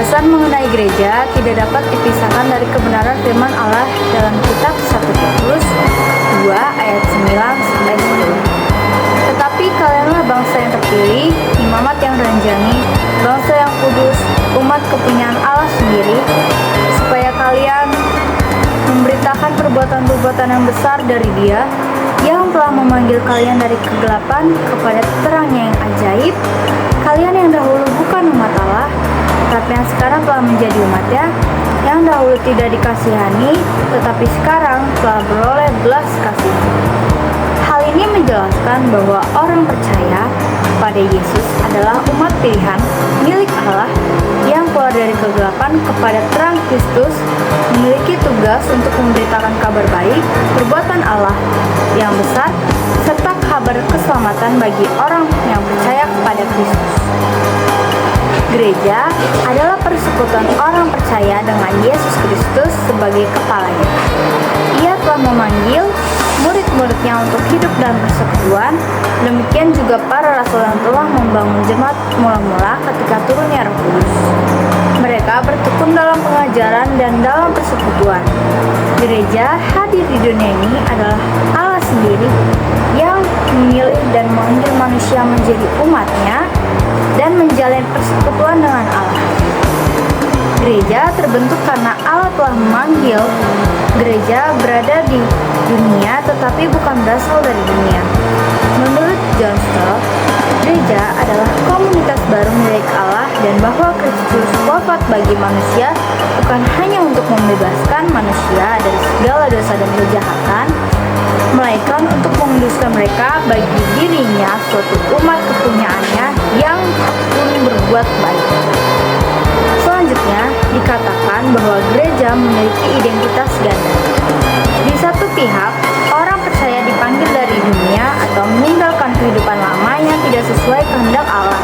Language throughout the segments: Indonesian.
Pesan mengenai gereja tidak dapat dipisahkan dari kebenaran firman Allah dalam kitab 1 Petrus 2 ayat 9-10. Tetapi kalianlah bangsa yang terpilih, imamat yang ranjani, bangsa yang kudus, umat kepunyaan Allah sendiri, supaya kalian memberitakan perbuatan-perbuatan yang besar dari Dia yang telah memanggil kalian dari kegelapan kepada terangnya yang ajaib. Kalian yang dahulu bukan umat Allah, tetapi yang sekarang telah menjadi umat-Nya, yang dahulu tidak dikasihani, tetapi sekarang telah beroleh belas kasih. Hal ini menjelaskan bahwa orang percaya pada Yesus adalah umat pilihan milik Allah yang keluar dari kegelapan kepada terang Kristus, memiliki tugas untuk memberitakan kabar baik, perbuatan Allah yang besar, serta kabar keselamatan bagi orang yang percaya kepada Kristus. Gereja adalah persekutuan orang percaya dengan Yesus Kristus sebagai kepalanya. Ia telah memanggil murid-muridnya untuk hidup dalam persekutuan. Demikian juga para rasul yang telah membangun jemaat mula-mula ketika turunnya Roh Kudus. Mereka bertekun dalam pengajaran dan dalam persekutuan. Gereja hadir di dunia ini adalah Allah sendiri yang memilih dan memanggil manusia menjadi umat-Nya dan menjalin persekutuan dengan Allah. Gereja terbentuk karena Allah telah memanggil. Gereja berada di dunia tetapi bukan berasal dari dunia. Menurut John Stott, gereja adalah komunitas baru milik Allah dan bahwa Kristus wafat bagi manusia bukan hanya untuk membebaskan manusia dari segala dosa dan kejahatan, melainkan untuk menguduskan mereka bagi dirinya suatu umat kepunyaannya yang tekun berbuat baik. Selanjutnya, dikatakan bahwa gereja memiliki identitas ganda. Di satu pihak, orang percaya dipanggil dari dunia atau meninggalkan kehidupan lama yang tidak sesuai kehendak Allah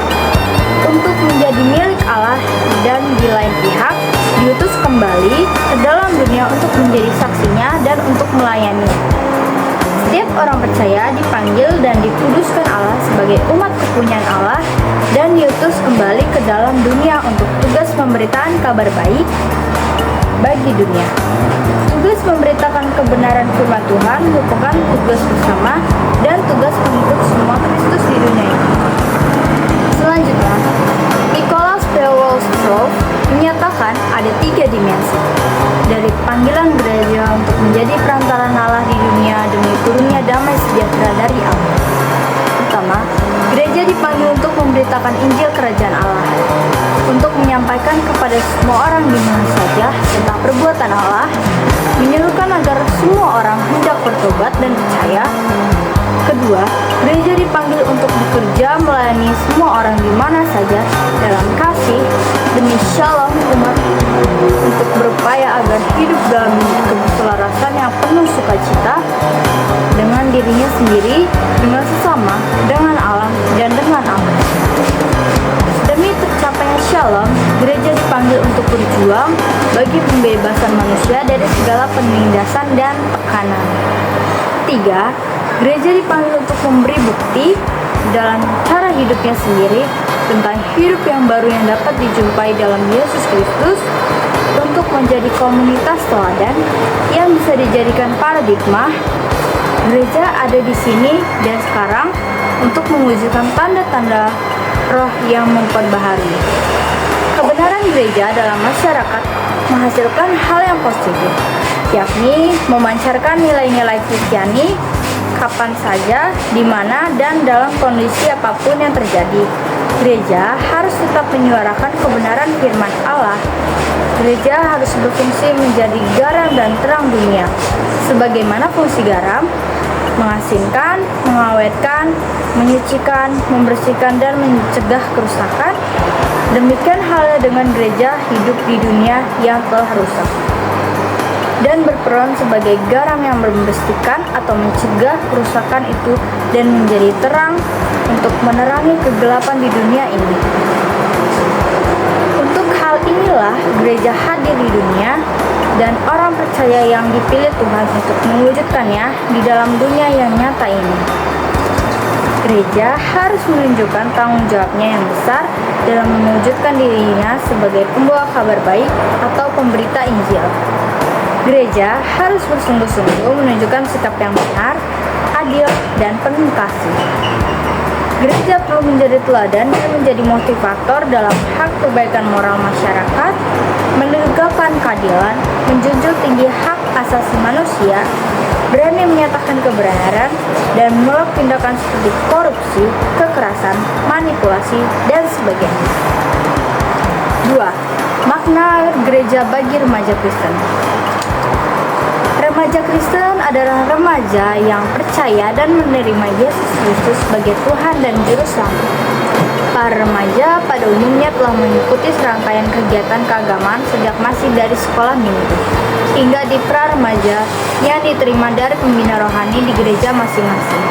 untuk menjadi milik Allah, dan di lain pihak, diutus kembali ke dalam dunia untuk menjadi saksinya dan untuk melayani. Setiap orang percaya dipanggil dan dikuduskan Allah sebagai umat kepunyaan Allah dan diutus kembali ke dalam dunia untuk tugas pemberitaan kabar baik bagi dunia. Tugas memberitakan kebenaran firman Tuhan merupakan tugas bersama dan tugas pengikut semua Kristus di dunia ini. Selanjutnya, Nicholas Walstorff menyatakan ada 3 dimensi dari panggilan gereja untuk menjadi perantara Allah di dunia demi turunnya damai sejahtera dari Allah. Pertama, gereja dipanggil untuk memberitakan Injil Kerajaan Allah, untuk menyampaikan kepada semua orang di mana saja tentang perbuatan Allah, menyerukan agar semua orang hendak bertobat dan percaya. Kedua, gereja dipanggil untuk bekerja melayani semua orang di mana saja dalam kasih demi shalom umat, untuk berupaya agar hidup dalam keselarasan yang penuh sukacita dengan dirinya sendiri, dengan sesama, dengan alam, dan dengan Allah. Demi tercapainya shalom, gereja dipanggil untuk berjuang bagi pembebasan manusia dari segala penindasan dan tekanan. 3. Gereja dipanggil untuk memberi bukti dalam cara hidupnya sendiri tentang hidup yang baru yang dapat dijumpai dalam Yesus Kristus, untuk menjadi komunitas teladan yang bisa dijadikan paradigma. Gereja ada di sini dan sekarang untuk mewujudkan tanda-tanda roh yang memperbaharui. Kebenaran gereja dalam masyarakat menghasilkan hal yang positif, yakni memancarkan nilai-nilai Kristiani kapan saja, di mana, dan dalam kondisi apapun yang terjadi. Gereja harus tetap menyuarakan kebenaran firman Allah. Gereja harus berfungsi menjadi garam dan terang dunia. Sebagaimana fungsi garam, mengasinkan, mengawetkan, menyucikan, membersihkan, dan mencegah kerusakan. Demikian halnya dengan gereja hidup di dunia yang telah rusak dan berperan sebagai garam yang membersihkan atau mencegah kerusakan itu dan menjadi terang untuk menerangi kegelapan di dunia ini. Untuk hal inilah gereja hadir di dunia dan orang percaya yang dipilih Tuhan untuk mewujudkannya di dalam dunia yang nyata ini. Gereja harus menunjukkan tanggung jawabnya yang besar dalam mewujudkan dirinya sebagai pembawa kabar baik atau pemberita Injil. Gereja harus bersungguh-sungguh menunjukkan sikap yang benar, adil, dan penuh kasih. Gereja perlu menjadi teladan dan menjadi motivator dalam hak perbaikan moral masyarakat, menegakkan keadilan, menjunjung tinggi hak asasi manusia, berani menyatakan kebenaran, dan menolak tindakan seperti korupsi, kekerasan, manipulasi, dan sebagainya. 2. Makna gereja bagi remaja Kristen. Remaja Kristen adalah remaja yang percaya dan menerima Yesus Kristus sebagai Tuhan dan Juru Selamat. Para remaja pada umumnya telah mengikuti serangkaian kegiatan keagamaan sejak masih dari sekolah minggu hingga di pra-remaja yang diterima dari pembina rohani di gereja masing-masing.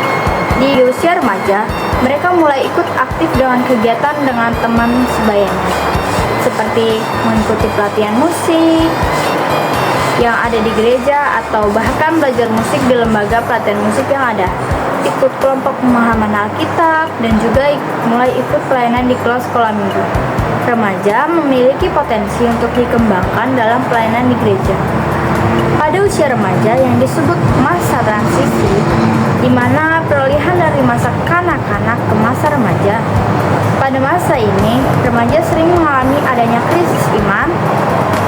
Di usia remaja, mereka mulai ikut aktif dengan kegiatan dengan teman sebayanya, seperti mengikuti pelatihan musik yang ada di gereja atau bahkan belajar musik di lembaga pelatihan musik yang ada, ikut kelompok pemahaman Alkitab, dan juga mulai ikut pelayanan di kelas sekolah minggu. Remaja memiliki potensi untuk dikembangkan dalam pelayanan di gereja. Pada usia remaja yang disebut masa transisi, di mana peralihan dari masa kanak-kanak ke masa remaja. Pada masa ini, remaja sering mengalami adanya krisis iman,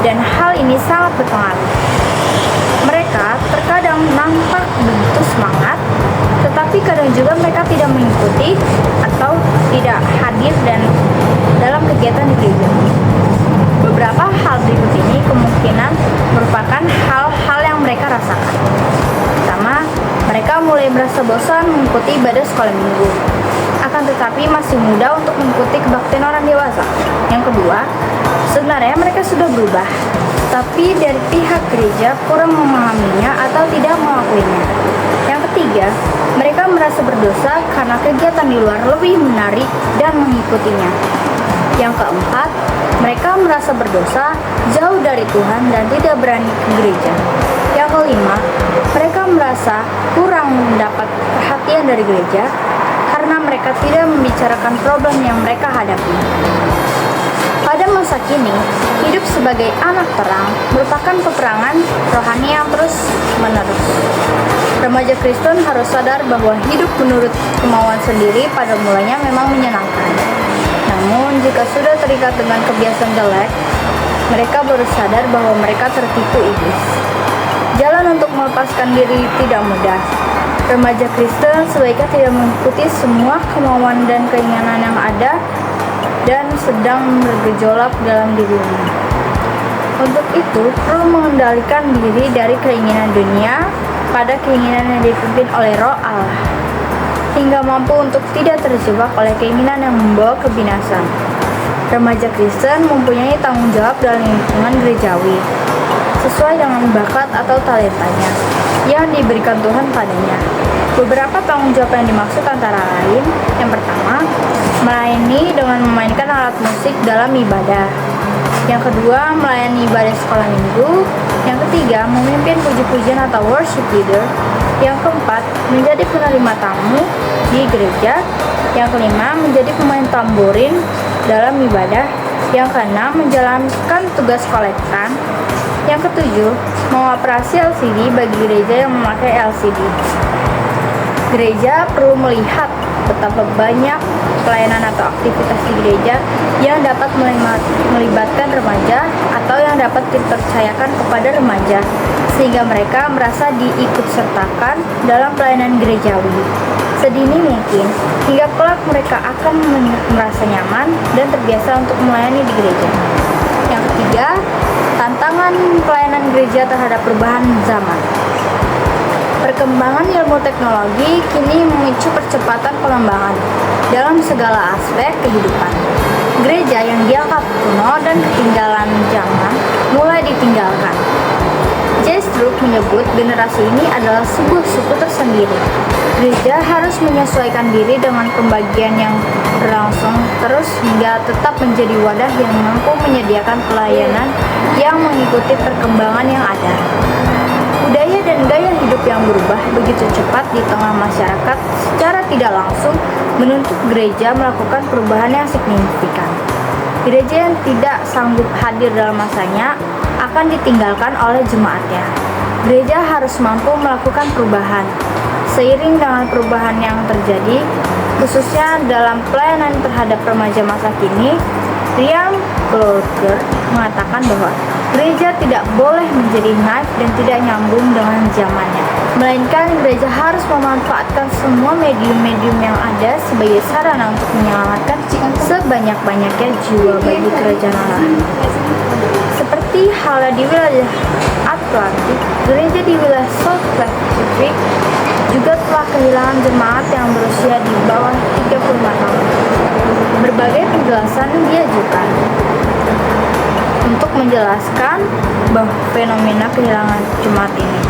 dan hal ini sangat berpengaruh. Mereka terkadang nampak begitu semangat, tetapi kadang juga mereka tidak mengikuti atau tidak hadir dan dalam kegiatan di gereja. Beberapa hal berikut ini kemungkinan merupakan hal-hal yang mereka rasakan. Pertama, mereka mulai merasa bosan mengikuti ibadah sekolah minggu, akan tetapi masih muda untuk mengikuti kebaktian orang dewasa. Yang kedua, sebenarnya mereka sudah berubah, tapi dari pihak gereja kurang memahaminya atau tidak mengakuinya. Yang ketiga, mereka merasa berdosa karena kegiatan di luar lebih menarik dan mengikutinya. Yang keempat, mereka merasa berdosa, jauh dari Tuhan, dan tidak berani ke gereja. Yang kelima, mereka merasa kurang mendapat perhatian dari gereja karena mereka tidak membicarakan problem yang mereka hadapi. Pada masa kini, hidup sebagai anak terang merupakan peperangan rohani yang terus-menerus. Remaja Kristen harus sadar bahwa hidup menurut kemauan sendiri pada mulanya memang menyenangkan. Namun, jika sudah terikat dengan kebiasaan jelek, mereka baru sadar bahwa mereka tertipu iblis. Jalan untuk melepaskan diri tidak mudah. Remaja Kristen sebaiknya tidak mengikuti semua kemauan dan keinginan yang ada dan sedang bergejolak dalam dirinya. Untuk itu, perlu mengendalikan diri dari keinginan dunia pada keinginan yang dipimpin oleh Roh Allah, hingga mampu untuk tidak terjebak oleh keinginan yang membawa kebinasan. Remaja Kristen mempunyai tanggung jawab dalam lingkungan gerejawi, sesuai dengan bakat atau talentanya yang diberikan Tuhan padanya. Beberapa tanggung jawab yang dimaksud antara lain, yang pertama, melayani dengan memainkan alat musik dalam ibadah. Yang kedua, melayani ibadah sekolah minggu. Yang ketiga, memimpin puji-pujian atau worship leader. Yang keempat, menjadi penerima tamu di gereja. Yang kelima, menjadi pemain tamborin dalam ibadah. Yang keenam, menjalankan tugas kolektan. Yang ketujuh, mengoperasi LCD bagi gereja yang memakai LCD. Gereja perlu melihat betapa banyak pelayanan atau aktivitas di gereja yang dapat melibatkan remaja atau yang dapat dipercayakan kepada remaja, sehingga mereka merasa diikutsertakan dalam pelayanan gerejawi sedini mungkin, hingga kelak mereka akan merasa nyaman dan terbiasa untuk melayani di gereja. Yang ketiga, tantangan pelayanan gereja terhadap perubahan zaman. Perkembangan ilmu teknologi kini memicu percepatan pengembangan dalam segala aspek kehidupan. Gereja yang dianggap kuno dan ketinggalan zaman mulai ditinggalkan. J. Stroop menyebut generasi ini adalah sebuah suku tersendiri. Gereja harus menyesuaikan diri dengan pembagian yang berlangsung terus hingga tetap menjadi wadah yang mampu menyediakan pelayanan yang mengikuti perkembangan yang ada. Budaya dan gaya hidup hidup yang berubah begitu cepat di tengah masyarakat secara tidak langsung menuntut gereja melakukan perubahan yang signifikan. Gereja yang tidak sanggup hadir dalam masanya akan ditinggalkan oleh jemaatnya. Gereja harus mampu melakukan perubahan. Seiring dengan perubahan yang terjadi, khususnya dalam pelayanan terhadap remaja masa kini, Ryan Kloger mengatakan bahwa gereja tidak boleh menjadi naif dan tidak nyambung dengan zamannya, melainkan gereja harus memanfaatkan semua medium-medium yang ada sebagai sarana untuk menyelamatkan sebanyak-banyaknya jiwa bagi kerajaan Allah. Seperti halnya di wilayah Atlantik, gereja di wilayah South Pacific juga telah kehilangan jemaat yang berusia di bawah 35 tahun. Berbagai penjelasan diajukan untuk menjelaskan bahwa fenomena kehilangan jemaat ini.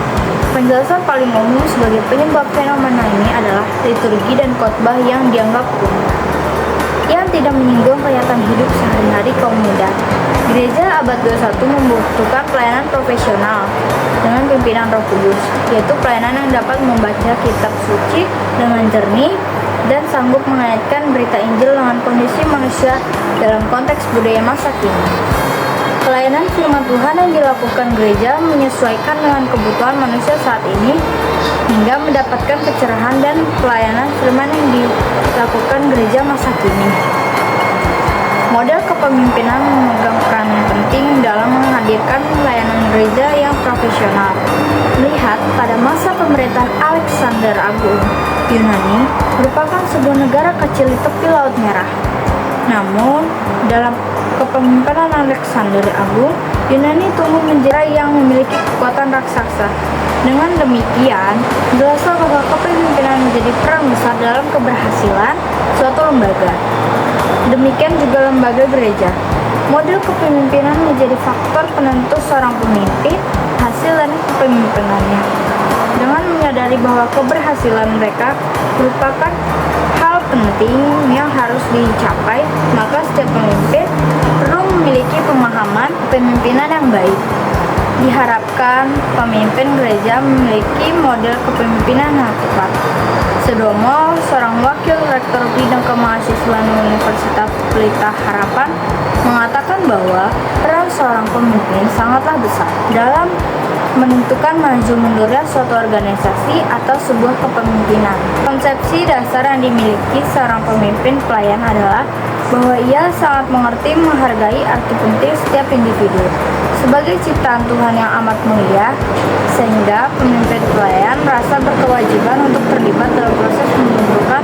Penjelasan paling umum sebagai penyebab fenomena ini adalah liturgi dan khotbah yang dianggap kuno, yang tidak menyinggung kelihatan hidup sehari-hari kaum muda. Gereja abad 21 membutuhkan pelayanan profesional dengan pimpinan Roh Kudus, yaitu pelayanan yang dapat membaca kitab suci dengan jernih dan sanggup mengaitkan berita Injil dengan kondisi manusia dalam konteks budaya masa kini. Pelayanan firman Tuhan yang dilakukan gereja menyesuaikan dengan kebutuhan manusia saat ini hingga mendapatkan pencerahan dan pelayanan firman yang dilakukan gereja masa kini. Model kepemimpinan memegang peran penting dalam menghadirkan pelayanan gereja yang profesional. Lihat pada masa pemerintahan Alexander Agung, Yunani merupakan sebuah negara kecil di tepi Laut Merah. Namun, dalam kepemimpinan Alexander Agung, Yunani tumbuh menjadi yang memiliki kekuatan raksasa. Dengan demikian, jelaslah bahwa kepemimpinan menjadi peran besar dalam keberhasilan suatu lembaga. Demikian juga lembaga gereja. Model kepemimpinan menjadi faktor penentu seorang pemimpin, hasil dan kepemimpinannya. Dengan menyadari bahwa keberhasilan mereka merupakan hal penting yang harus dicapai, maka setiap pemimpin perlu memiliki pemahaman kepemimpinan yang baik. Diharapkan pemimpin gereja memiliki model kepemimpinan yang tepat. Sudomo, seorang wakil rektor bidang kemahasiswaan Universitas Pelita Harapan, mengatakan bahwa peran seorang pemimpin sangatlah besar dalam menentukan maju mundurnya suatu organisasi atau sebuah kepemimpinan. Konsepsi dasar yang dimiliki seorang pemimpin pelayan adalah bahwa ia sangat mengerti menghargai arti penting setiap individu sebagai ciptaan Tuhan yang amat mulia, sehingga pemimpin pelayan merasa berkewajiban untuk terlibat dalam proses menumbuhkan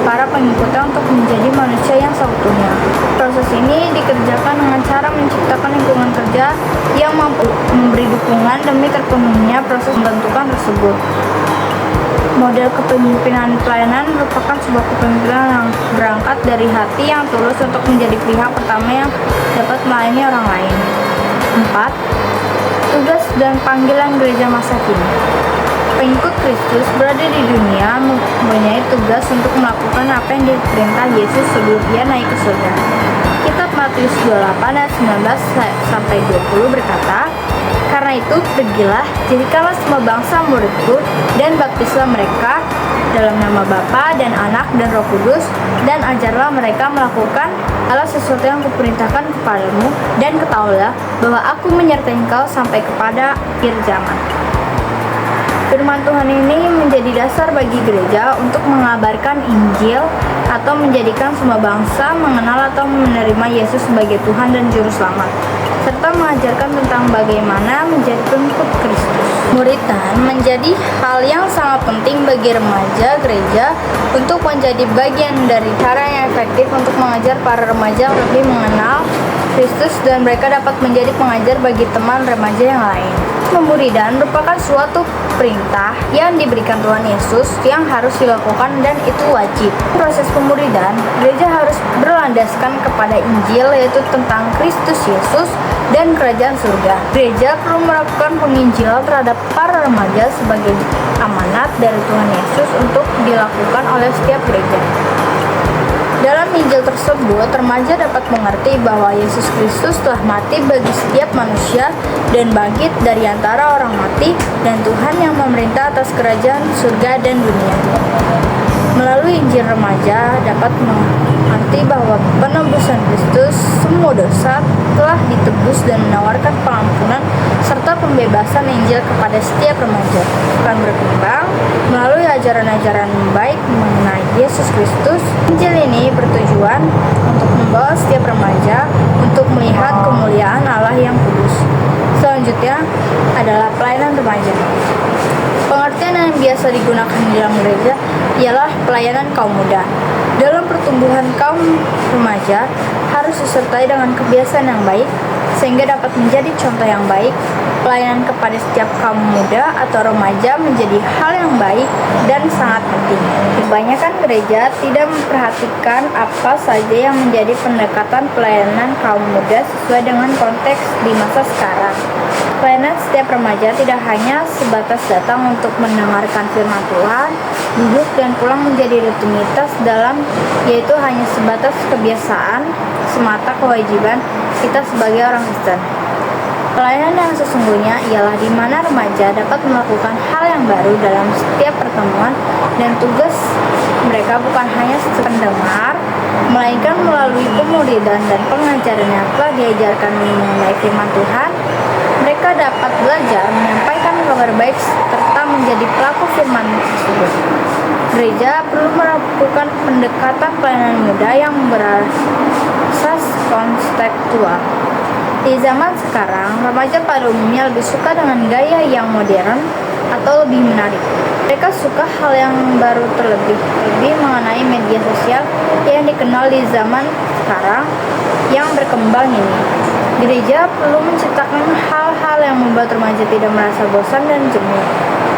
para pengikutnya untuk menjadi manusia yang seutuhnya. Proses ini dikerjakan dengan cara menciptakan lingkungan kerja yang mampu memberi dukungan demi terpenuhinya proses pembentukan tersebut. Model kepemimpinan pelayanan merupakan sebuah kepemimpinan yang berangkat dari hati yang tulus untuk menjadi pihak pertama yang dapat melayani orang lain. 4. Tugas dan panggilan gereja masa kini. Pengikut Kristus berada di dunia mempunyai tugas untuk melakukan apa yang diperintah Yesus sebelum ia naik ke surga. Kitab Matius 28 ayat 19-20 berkata, "Karena itu pergilah, jadikanlah semua bangsa muridku, dan baptislah mereka dalam nama Bapa dan Anak dan Roh Kudus, dan ajarlah mereka melakukan segala sesuatu yang kuperintahkan kepadamu, dan ketahuilah bahwa aku menyertai engkau sampai kepada akhir zaman." Firman Tuhan ini menjadi dasar bagi gereja untuk mengabarkan Injil atau menjadikan semua bangsa mengenal atau menerima Yesus sebagai Tuhan dan Juru Selamat, serta mengajarkan tentang bagaimana menjadi pengikut Kristus. Muridan menjadi hal yang sangat penting bagi remaja gereja untuk menjadi bagian dari cara yang efektif untuk mengajar para remaja lebih mengenal Kristus, dan mereka dapat menjadi pengajar bagi teman remaja yang lain. Pemuridan merupakan suatu perintah yang diberikan Tuhan Yesus yang harus dilakukan, dan itu wajib. Proses pemuridan, gereja harus berlandaskan kepada Injil, yaitu tentang Kristus Yesus dan kerajaan surga. Gereja perlu melakukan penginjilan terhadap para remaja sebagai amanat dari Tuhan Yesus untuk dilakukan oleh setiap gereja. Dalam Injil tersebut, remaja dapat mengerti bahwa Yesus Kristus telah mati bagi setiap manusia dan bangkit dari antara orang mati, dan Tuhan yang memerintah atas kerajaan surga dan dunia. Melalui Injil, remaja dapat mengerti bahwa penebusan Kristus, semua dosa telah ditebus dan menawarkan pengampunan serta pembebasan. Injil kepada setiap remaja akan berkembang melalui ajaran-ajaran baik mengenai Yesus Kristus. Injil ini bertujuan untuk membawa setiap remaja untuk melihat kemuliaan Allah yang kudus. Selanjutnya adalah pelayanan remaja. Pengertian yang biasa digunakan di dalam gereja ialah pelayanan kaum muda. Dalam pertumbuhan kaum remaja harus disertai dengan kebiasaan yang baik sehingga dapat menjadi contoh yang baik. Pelayanan kepada setiap kaum muda atau remaja menjadi hal yang baik dan sangat penting. Kebanyakan gereja tidak memperhatikan apa saja yang menjadi pendekatan pelayanan kaum muda sesuai dengan konteks di masa sekarang. Pelayanan setiap remaja tidak hanya sebatas datang untuk mendengarkan firman Tuhan, duduk dan pulang menjadi rutinitas yaitu hanya sebatas kebiasaan semata kewajiban kita sebagai orang Kristen. Pelayanan yang sesungguhnya ialah di mana remaja dapat melakukan hal yang baru dalam setiap pertemuan, dan tugas mereka bukan hanya sebagai pendengar, melainkan melalui pemuridan dan pengajaran yang telah diajarkan mengenai firman Tuhan. Mereka dapat belajar menyampaikan kabar baik serta menjadi pelaku firman tersebut. Gereja perlu melakukan pendekatan pelayanan muda yang berasas konseptual. Di zaman sekarang, remaja pada umumnya lebih suka dengan gaya yang modern atau lebih menarik. Mereka suka hal yang baru, terlebih mengenai media sosial yang dikenal di zaman sekarang yang berkembang ini. Gereja perlu menciptakan hal-hal yang membuat remaja tidak merasa bosan dan jenuh.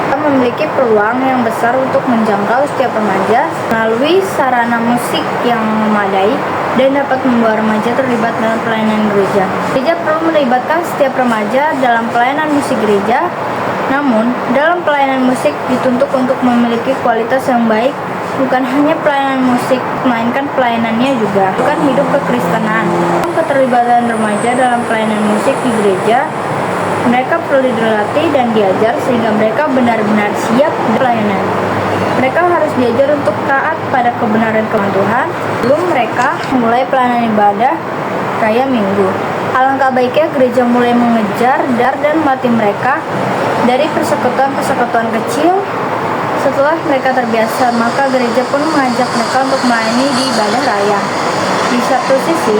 Kita memiliki peluang yang besar untuk menjangkau setiap remaja melalui sarana musik yang memadai dan dapat membawa remaja terlibat dalam pelayanan gereja. Gereja perlu melibatkan setiap remaja dalam pelayanan musik gereja. Namun, dalam pelayanan musik dituntut untuk memiliki kualitas yang baik, bukan hanya pelayanan musik, melainkan pelayanannya juga bukan hidup kekristenan. Keterlibatan remaja dalam pelayanan musik di gereja, mereka perlu dilatih dan diajar sehingga mereka benar-benar siap di pelayanan. Mereka harus diajar untuk taat pada kebenaran firman Tuhan sebelum mereka memulai pelayanan ibadah raya minggu. Alangkah baiknya gereja mulai mengejar dan melatih mereka dari persekutuan-persekutuan kecil. Setelah mereka terbiasa, maka gereja pun mengajak mereka untuk melayani di ibadah raya. Di satu sisi,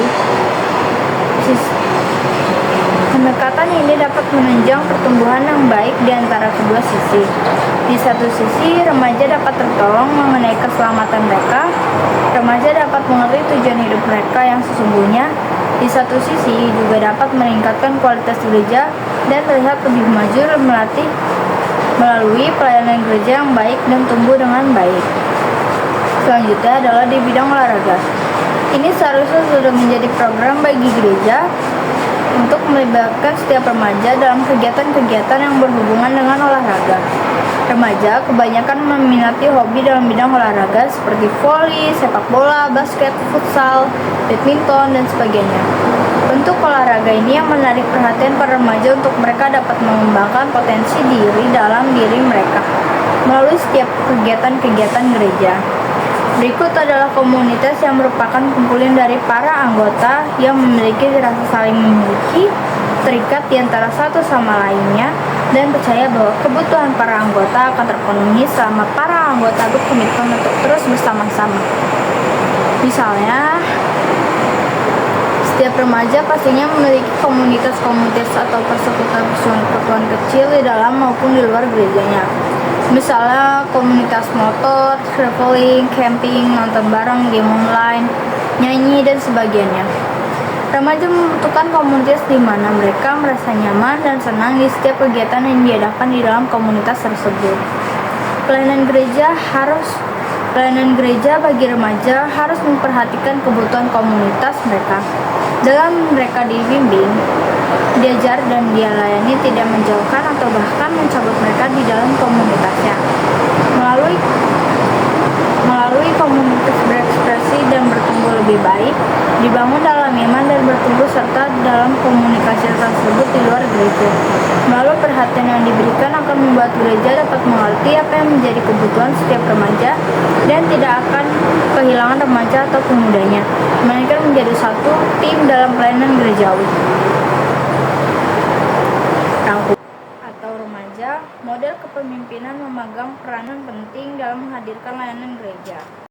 pendekatan ini dapat menunjang pertumbuhan yang baik di antara kedua sisi. Di satu sisi, remaja dapat tertolong mengenai keselamatan mereka. Remaja dapat mengerti tujuan hidup mereka yang sesungguhnya. Di satu sisi, juga dapat meningkatkan kualitas gereja dan terlihat lebih maju melalui pelayanan gereja yang baik dan tumbuh dengan baik. Selanjutnya adalah di bidang olahraga. Ini seharusnya sudah menjadi program bagi gereja untuk melibatkan setiap remaja dalam kegiatan-kegiatan yang berhubungan dengan olahraga. Remaja kebanyakan meminati hobi dalam bidang olahraga seperti voli, sepak bola, basket, futsal, badminton, dan sebagainya. Bentuk olahraga ini yang menarik perhatian para remaja untuk mereka dapat mengembangkan potensi diri dalam diri mereka melalui setiap kegiatan-kegiatan gereja. Berikut adalah komunitas yang merupakan kumpulan dari para anggota yang memiliki rasa saling memiliki, terikat di antara satu sama lainnya, dan percaya bahwa kebutuhan para anggota akan terpenuhi selama para anggota berkomitmen untuk terus bersama-sama. Misalnya, setiap remaja pastinya memiliki komunitas-komunitas atau persekutuan-persekutuan kecil di dalam maupun di luar gerejanya. Misalnya komunitas motor, traveling, camping, nonton bareng, game online, nyanyi, dan sebagainya. Remaja membutuhkan komunitas di mana mereka merasa nyaman dan senang di setiap kegiatan yang diadakan di dalam komunitas tersebut. Pelayanan gereja bagi remaja harus memperhatikan kebutuhan komunitas mereka. Dalam mereka dibimbing, diajar, dan dilayani tidak menjauhkan atau bahkan mencabut mereka di dalam komunitasnya. Melalui komunitas berekspresi dan bertumbuh lebih baik, dibangun dalam iman dan bertumbuh serta dalam komunikasi tersebut di luar gereja. Melalui perhatian yang diberikan akan membuat gereja dapat mengerti apa yang menjadi kebutuhan setiap remaja dan tidak akan kehilangan remaja atau pemudanya, melainkan menjadi satu tim dalam pelayanan gerejawi. Atau remaja, model kepemimpinan memegang peranan penting dalam menghadirkan layanan gereja.